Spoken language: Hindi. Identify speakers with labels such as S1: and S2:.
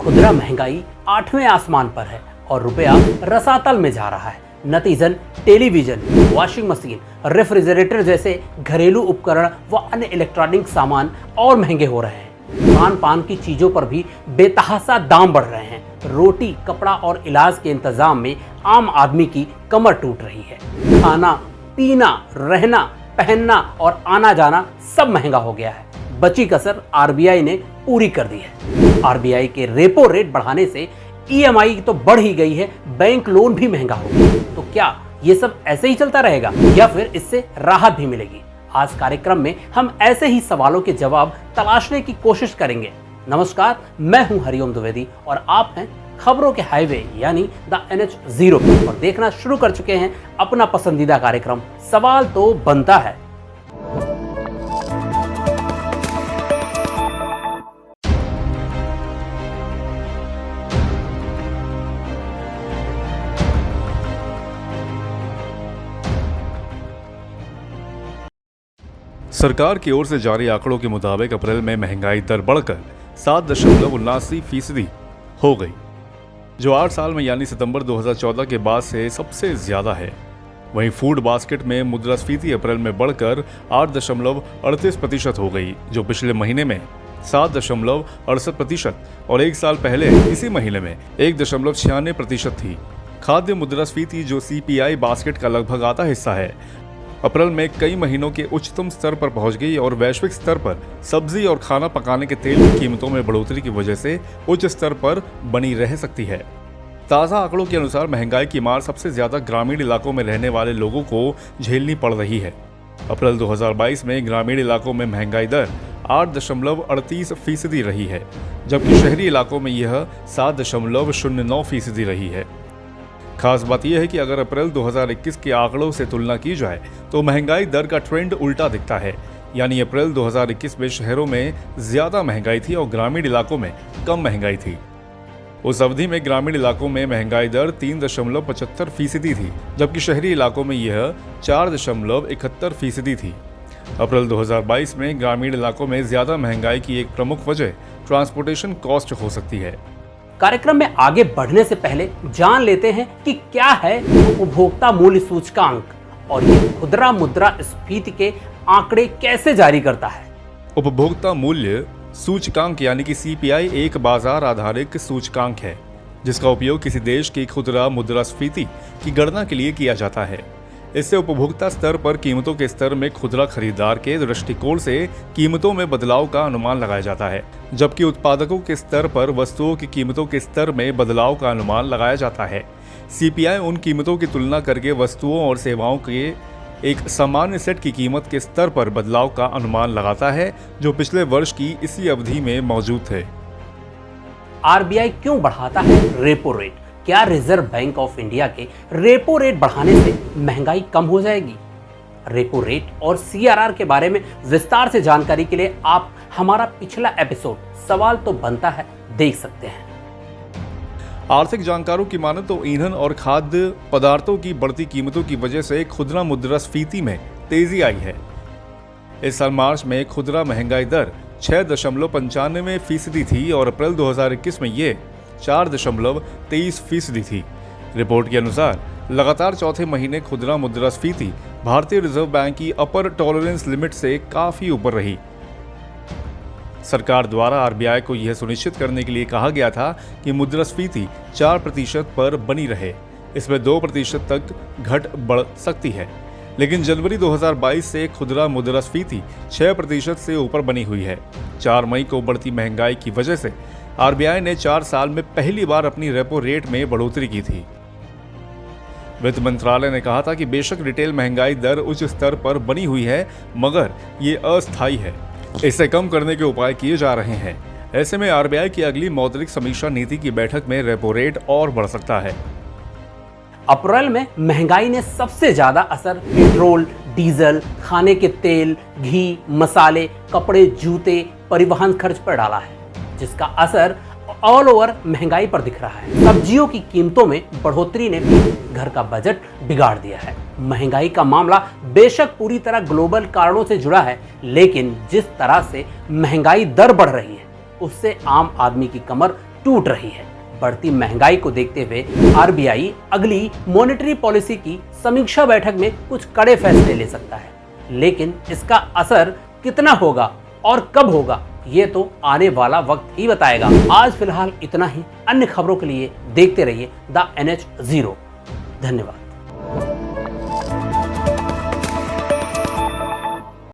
S1: खुदरा महंगाई 8वें आसमान पर है और रुपया रसातल में जा रहा है। नतीजन टेलीविजन, वॉशिंग मशीन, रेफ्रिजरेटर जैसे घरेलू उपकरण व अन्य इलेक्ट्रॉनिक सामान और महंगे हो रहे हैं। खान पान की चीजों पर भी बेतहाशा दाम बढ़ रहे हैं। रोटी, कपड़ा और इलाज के इंतजाम में आम आदमी की कमर टूट रही है। खाना, पीना, रहना, पहनना और आना जाना सब महंगा हो गया है। बची कसर आरबीआई ने पूरी कर दी है। आरबीआई के रेपो रेट बढ़ाने से ईएमआई तो बढ़ ही गई है, बैंक लोन भी महंगा हो गया। तो क्या ये सब ऐसे ही चलता रहेगा या फिर इससे राहत भी मिलेगी? आज कार्यक्रम में हम ऐसे ही सवालों के जवाब तलाशने की कोशिश करेंगे। नमस्कार, मैं हूं हरिओम द्विवेदी और आप हैं खबरों के हाईवे यानी द NH0 और देखना शुरू कर चुके हैं अपना पसंदीदा कार्यक्रम सवाल तो बनता है।
S2: सरकार की ओर से जारी आंकड़ों के मुताबिक अप्रैल में महंगाई दर बढ़कर 7.79% हो गई, जो 8 साल में यानी सितंबर 2014 के बाद से सबसे ज्यादा है। वहीं फूड बास्केट में मुद्रास्फीति अप्रैल में बढ़कर 8.38% हो गई, जो पिछले महीने में 7.68% और एक साल पहले इसी महीने में 1.96% थी। खाद्य मुद्रास्फीति, जो CPI बास्केट का लगभग आधा हिस्सा है, अप्रैल में कई महीनों के उच्चतम स्तर पर पहुंच गई और वैश्विक स्तर पर सब्जी और खाना पकाने के तेल की कीमतों में बढ़ोतरी की वजह से उच्च स्तर पर बनी रह सकती है। ताज़ा आंकड़ों के अनुसार महंगाई की मार सबसे ज्यादा ग्रामीण इलाकों में रहने वाले लोगों को झेलनी पड़ रही है। अप्रैल 2022 में ग्रामीण इलाकों में महंगाई दर 8.38% रही है, जबकि शहरी इलाकों में यह 7.09% रही है। खास बात यह है कि अगर अप्रैल 2021 के आंकड़ों से तुलना की जाए तो महंगाई दर का ट्रेंड उल्टा दिखता है, यानी अप्रैल 2021 में शहरों में ज्यादा महंगाई थी और ग्रामीण इलाकों में कम महंगाई थी। उस अवधि में ग्रामीण इलाकों में महंगाई दर 3.75% थी, जबकि शहरी इलाकों में यह 4.71% थी। अप्रैल 2022 में ग्रामीण इलाकों में ज्यादा महंगाई की एक प्रमुख वजह ट्रांसपोर्टेशन कॉस्ट हो सकती है।
S1: कार्यक्रम में आगे बढ़ने से पहले जान लेते हैं कि क्या है उपभोक्ता मूल्य सूचकांक और ये खुदरा मुद्रास्फीति के आंकड़े कैसे जारी करता है।
S2: उपभोक्ता मूल्य सूचकांक यानी कि CPI एक बाजार आधारित सूचकांक है, जिसका उपयोग किसी देश की खुदरा मुद्रास्फीति की गणना के लिए किया जाता है। इससे उपभोक्ता स्तर पर कीमतों के स्तर में खुदरा खरीदार के दृष्टिकोण से कीमतों में बदलाव का अनुमान लगाया जाता है, जबकि उत्पादकों के स्तर पर वस्तुओं की कीमतों के स्तर में बदलाव का अनुमान लगाया जाता है। CPI उन कीमतों की तुलना करके वस्तुओं और सेवाओं के एक सामान्य सेट की कीमत के स्तर पर बदलाव का अनुमान लगाता है, जो पिछले वर्ष की इसी अवधि में मौजूद थे।
S1: आरबीआई क्यों बढ़ाता है रेपो रेट? क्या रिजर्व बैंक ऑफ इंडिया के रेपो रेट बढ़ाने से महंगाई कम हो जाएगी? रेपो रेट और CRR के बारे में विस्तार से जानकारी के लिए आप हमारा पिछला एपिसोड सवाल तो बनता है देख सकते हैं।
S2: आर्थिक जानकारों की माने तो ईंधन और खाद्य पदार्थों की बढ़ती कीमतों की वजह से खुदरा मुद्रास्फीति में तेजी आई है। इस साल मार्च में खुदरा महंगाई दर 6.95% थी और अप्रैल 2021 में ये 4.23% थी। रिपोर्ट के अनुसार लगातार चौथे महीने खुदरा मुद्रास्फीति भारतीय रिजर्व बैंक की अपर टॉलरेंस लिमिट से काफी ऊपर रही। सरकार द्वारा आरबीआई को यह सुनिश्चित करने के लिए कहा गया था कि मुद्रास्फीति 4% पर बनी रहे। इसमें 2% तक घट बढ़ सकती है, लेकिन जनवरी 2022 से खुदरा मुद्रास्फीति 6% से ऊपर बनी हुई है। 4 मई को बढ़ती महंगाई की वजह से आरबीआई ने 4 साल में पहली बार अपनी रेपो रेट में बढ़ोतरी की थी। वित्त मंत्रालय ने कहा था कि बेशक रिटेल महंगाई दर उच्च स्तर पर बनी हुई है, मगर ये अस्थायी है। इसे कम करने के उपाय किए जा रहे हैं। ऐसे में आरबीआई की अगली मौद्रिक समीक्षा नीति की बैठक में रेपो रेट और बढ़ सकता है।
S1: अप्रैल में महंगाई ने सबसे ज्यादा असर पेट्रोल, डीजल, खाने के तेल, घी, मसाले, कपड़े, जूते, परिवहन खर्च पर डाला है, जिसका असर ऑल ओवर महंगाई पर दिख रहा है। सब्जियों की कीमतों में बढ़ोतरी ने भी घर का बजट बिगाड़ दिया है। महंगाई का मामला बेशक पूरी तरह ग्लोबल कारणों से जुड़ा है, लेकिन जिस तरह से महंगाई दर बढ़ रही है उससे आम आदमी की कमर टूट रही है। बढ़ती महंगाई को देखते हुए आरबीआई अगली मॉनेटरी पॉलिसी की समीक्षा बैठक में कुछ कड़े फैसले ले सकता है, लेकिन इसका असर कितना होगा और कब होगा ये तो आने वाला वक्त ही बताएगा। आज फिलहाल इतना ही। अन्य खबरों के लिए देखते रहिए द NH0। धन्यवाद।